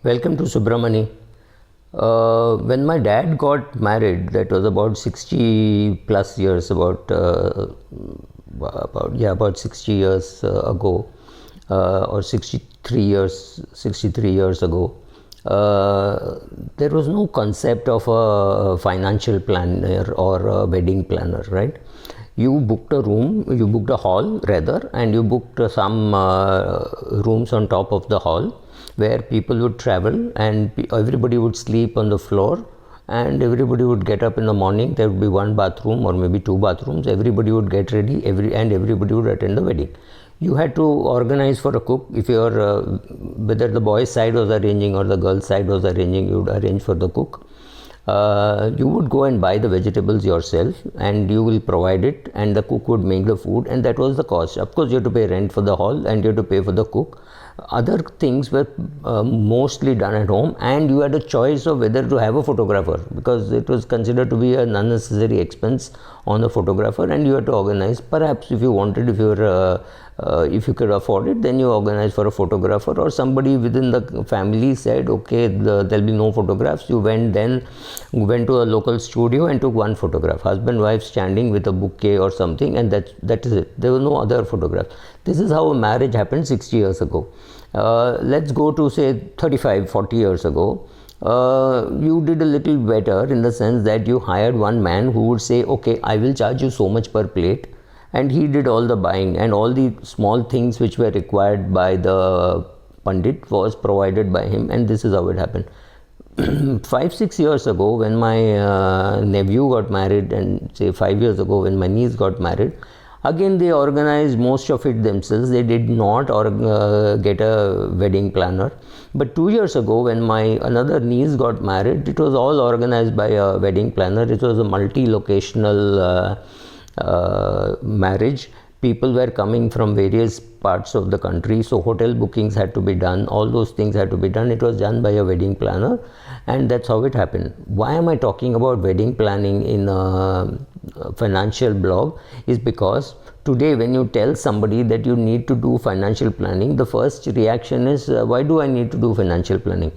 Welcome to Subramani. When my dad got married, that was about 60 plus years, about 60 years ago, or 63 years ago. There was no concept of a financial planner or a wedding planner, right? You booked a hall rather, and you booked some rooms on top of the hall where people would travel and everybody would sleep on the floor, and everybody would get up in the morning. There would be one bathroom or maybe two bathrooms. Everybody would get ready and everybody would attend the wedding. You had to organize for a cook. If you're whether the boys side was arranging or the girls side was arranging, you would arrange for the cook. You would go and buy the vegetables yourself and you will provide it, and the cook would make the food, and that was the cost. Of course, you have to pay rent for the hall and you have to pay for the cook. Other things were mostly done at home, and you had a choice of whether to have a photographer, because it was considered to be an unnecessary expense on the photographer, and you had to organize. Perhaps if you wanted, if you could afford it, then you organize for a photographer, or somebody within the family said, okay, there'll be no photographs. You went to a local studio and took one photograph, husband, wife standing with a bouquet or something, and that is it. There were no other photographs. This is how a marriage happened 60 years ago. Let's go to say 35-40 years ago. You did a little better in the sense that you hired one man who would say, okay, I will charge you so much per plate, and he did all the buying, and all the small things which were required by the pandit was provided by him, and this is how it happened. 5-6 years ago, when my nephew got married, and say 5 years ago when my niece got married, again they organized most of it themselves. They did not get a wedding planner. But 2 years ago, when my another niece got married, it was all organized by a wedding planner. It was a multi-locational marriage. People were coming from various parts of the country, so hotel bookings had to be done, all those things had to be done. It was done by a wedding planner, and that's how it happened. Why am I talking about wedding planning in a financial blog? Is because today when you tell somebody that you need to do financial planning, the first reaction is, why do I need to do financial planning?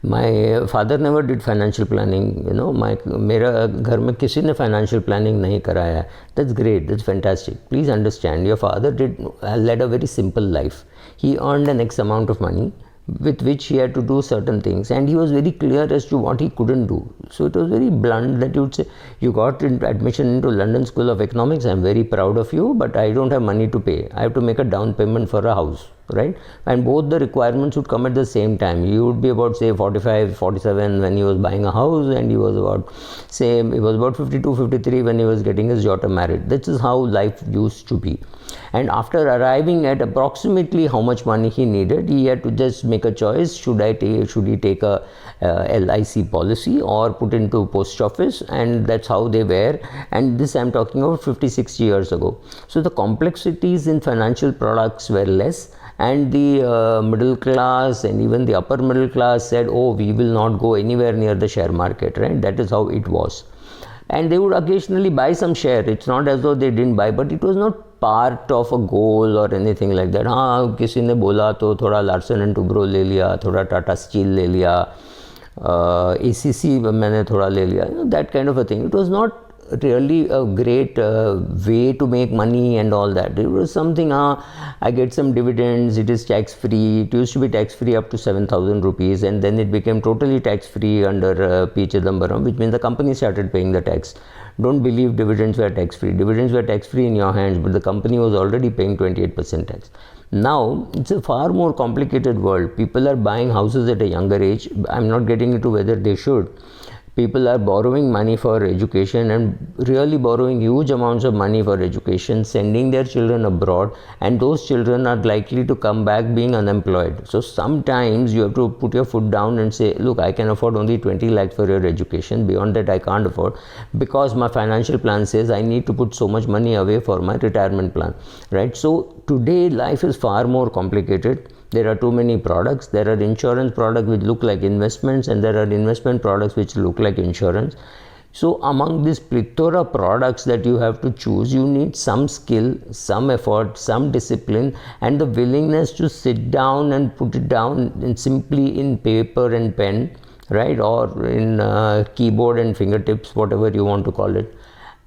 My father never did financial planning, मेरा घर में किसी ने financial planning नहीं कराया है. That's great, that's fantastic. Please understand, your father led a very simple life. He earned an X amount of money with which he had to do certain things, and he was very clear as to what he couldn't do. So it was very blunt that you would say, you got admission into London School of Economics, I'm very proud of you, but I don't have money to pay. I have to make a down payment for a house, right? And both the requirements would come at the same time. You would be about say 45, 47 when he was buying a house, and he was about 52, 53 when he was getting his daughter married. This is how life used to be. And after arriving at approximately how much money he needed, he had to just make a choice. Should he take a LIC policy or put into post office? And that's how they were. And this I'm talking about 50-60 years ago. So the complexities in financial products were less, and the middle class and even the upper middle class said, oh, we will not go anywhere near the share market, right? That is how it was. And they would occasionally buy some share. It's not as though they didn't buy, but it was not part of a goal or anything like that. हाँ, किसी ने बोला तो थोड़ा Larsen and Toubro ले लिया, थोड़ा Tata steel ले लिया, ACC मैंने थोड़ा ले लिया, that kind of a thing. It was not really a great way to make money and all that. It was something, I get some dividends, it is tax free. It used to be tax free up to 7,000 rupees, and then it became totally tax free under P. Chidambaram, which means the company started paying the tax. Don't believe dividends were tax free. Dividends were tax free in your hands, but the company was already paying 28% tax. Now it's a far more complicated world. People are buying houses at a younger age. I'm not getting into whether they should. People are borrowing money for education, and really borrowing huge amounts of money for education, sending their children abroad, and those children are likely to come back being unemployed. So sometimes you have to put your foot down and say, look, I can afford only 20 lakhs for your education. Beyond that, I can't afford, because my financial plan says I need to put so much money away for my retirement plan, right? So today life is far more complicated. There are too many products. There are insurance products which look like investments, and there are investment products which look like insurance. So among these plethora products that you have to choose, you need some skill, some effort, some discipline, and the willingness to sit down and put it down simply in paper and pen, right, or in keyboard and fingertips, whatever you want to call it,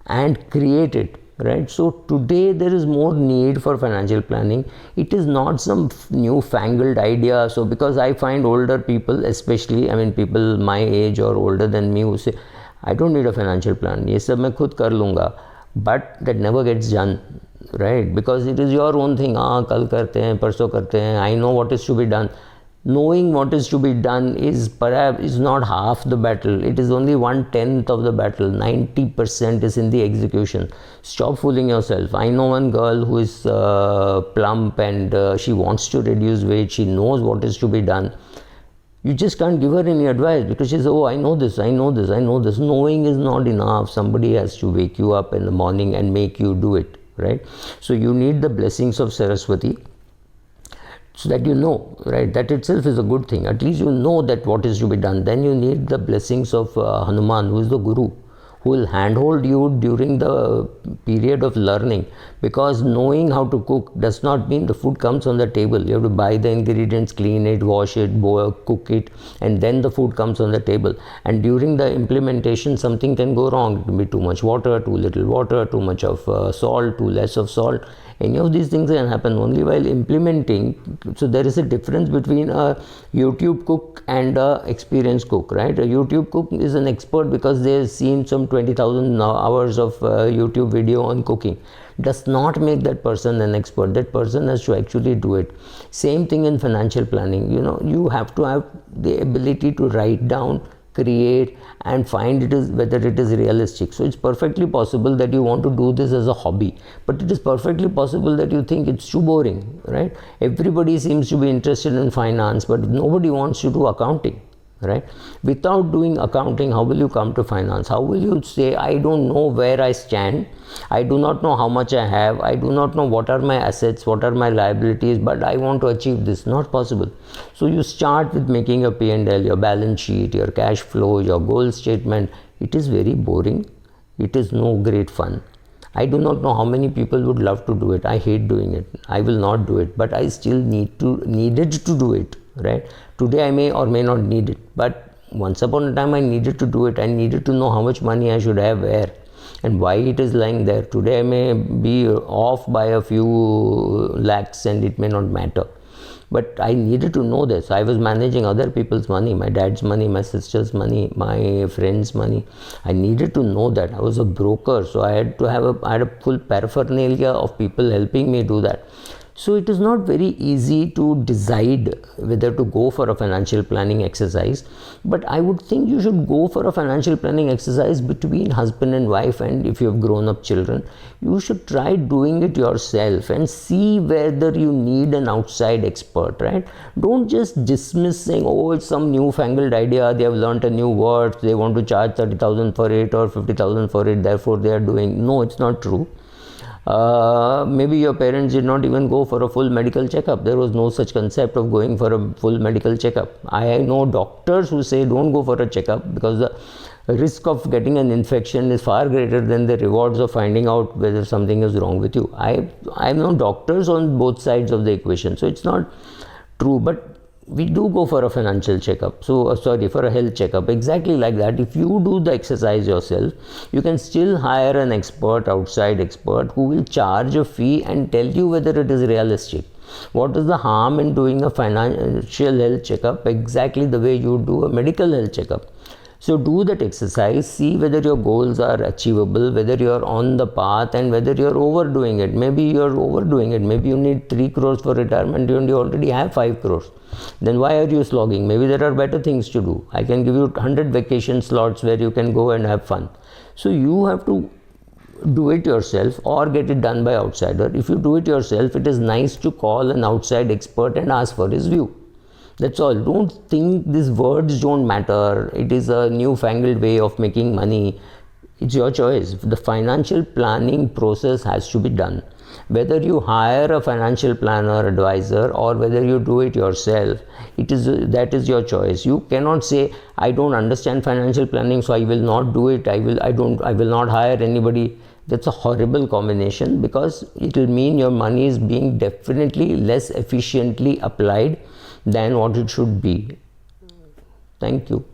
and create it. Right. So today there is more need for financial planning. It is not some new fangled idea. So because I find older people, especially, I mean people my age or older than me, who say, I don't need a financial plan, ये सब मैं खुद कर लूँगा, but that never gets done, right? Because it is your own thing. हाँ कल करते हैं, परसों करते हैं. I know what is to be done. Knowing what is to be done is perhaps not half the battle. It is only 1/10 of the battle. 90% is in the execution. Stop fooling yourself. I know one girl who is plump and she wants to reduce weight. She knows what is to be done. You just can't give her any advice because she says, oh, I know this, I know this, I know this. Knowing is not enough. Somebody has to wake you up in the morning and make you do it, right? So you need the blessings of Saraswati, so that you know, right? That itself is a good thing. At least you know that what is to be done. Then you need the blessings of Hanuman, who is the Guru, who will handhold you during the period of learning, because knowing how to cook does not mean the food comes on the table. You have to buy the ingredients, clean it, wash it, boil, cook it, and then the food comes on the table. And during the implementation, something can go wrong. It will be too much water, too little water, too much of salt, too less of salt. Any of these things can happen only while implementing. So there is a difference between a YouTube cook and a experienced cook, right? A YouTube cook is an expert because they have seen some 20,000 hours of YouTube video on cooking. Does not make that person an expert. That person has to actually do it. Same thing in financial planning. You know, you have to have the ability to write down, create, and find whether it is realistic. So it's perfectly possible that you want to do this as a hobby, but it is perfectly possible that you think it's too boring, right? Everybody seems to be interested in finance, but nobody wants to do accounting, right? Without doing accounting, how will you come to finance? How will you say, I don't know where I stand, I do not know how much I have, I do not know what are my assets, what are my liabilities, but I want to achieve this? Not possible. So you start with making your P&L, your balance sheet, your cash flow, your goal statement. It is very boring. It is no great fun. I do not know how many people would love to do it. I hate doing it. I will not do it, but I still needed to do it, right? Today I may or may not need it, but once upon a time I needed to do it. I needed to know how much money I should have where and why it is lying there. Today I may be off by a few lakhs and it may not matter, but I needed to know this. I was managing other people's money, my dad's money, my sister's money, my friend's money. I needed to know that. I was a broker, so I had a full paraphernalia of people helping me do that. So it is not very easy to decide whether to go for a financial planning exercise, but I would think you should go for a financial planning exercise between husband and wife, and if you have grown up children, you should try doing it yourself and see whether you need an outside expert, right? Don't just dismiss saying, oh, it's some newfangled idea, they have learnt a new word, they want to charge 30,000 for it or 50,000 for it, therefore they are doing. No, it's not true. Maybe your parents did not even go for a full medical checkup. There was no such concept of going for a full medical checkup. I know doctors who say don't go for a checkup because the risk of getting an infection is far greater than the rewards of finding out whether something is wrong with you. I know doctors on both sides of the equation, so it's not true, but we do go for a financial checkup. So for a health checkup, exactly like that. If you do the exercise yourself, you can still hire an expert, outside expert, who will charge a fee and tell you whether it is realistic. What is the harm in doing a financial health checkup exactly the way you do a medical health checkup? So do that exercise, see whether your goals are achievable, whether you are on the path, and whether you are overdoing it. Maybe you are overdoing it. Maybe you need 3 crores for retirement and you already have 5 crores. Then why are you slogging? Maybe there are better things to do. I can give you 100 vacation slots where you can go and have fun. So you have to do it yourself or get it done by outsider. If you do it yourself, it is nice to call an outside expert and ask for his view. That's all. Don't think these words don't matter. It is a newfangled way of making money. It's your choice. The financial planning process has to be done. Whether you hire a financial planner, advisor, or whether you do it yourself, that is your choice. You cannot say, I don't understand financial planning, so I will not do it. I will not hire anybody. That's a horrible combination, because it will mean your money is being definitely less efficiently applied than what it should be. Thank you.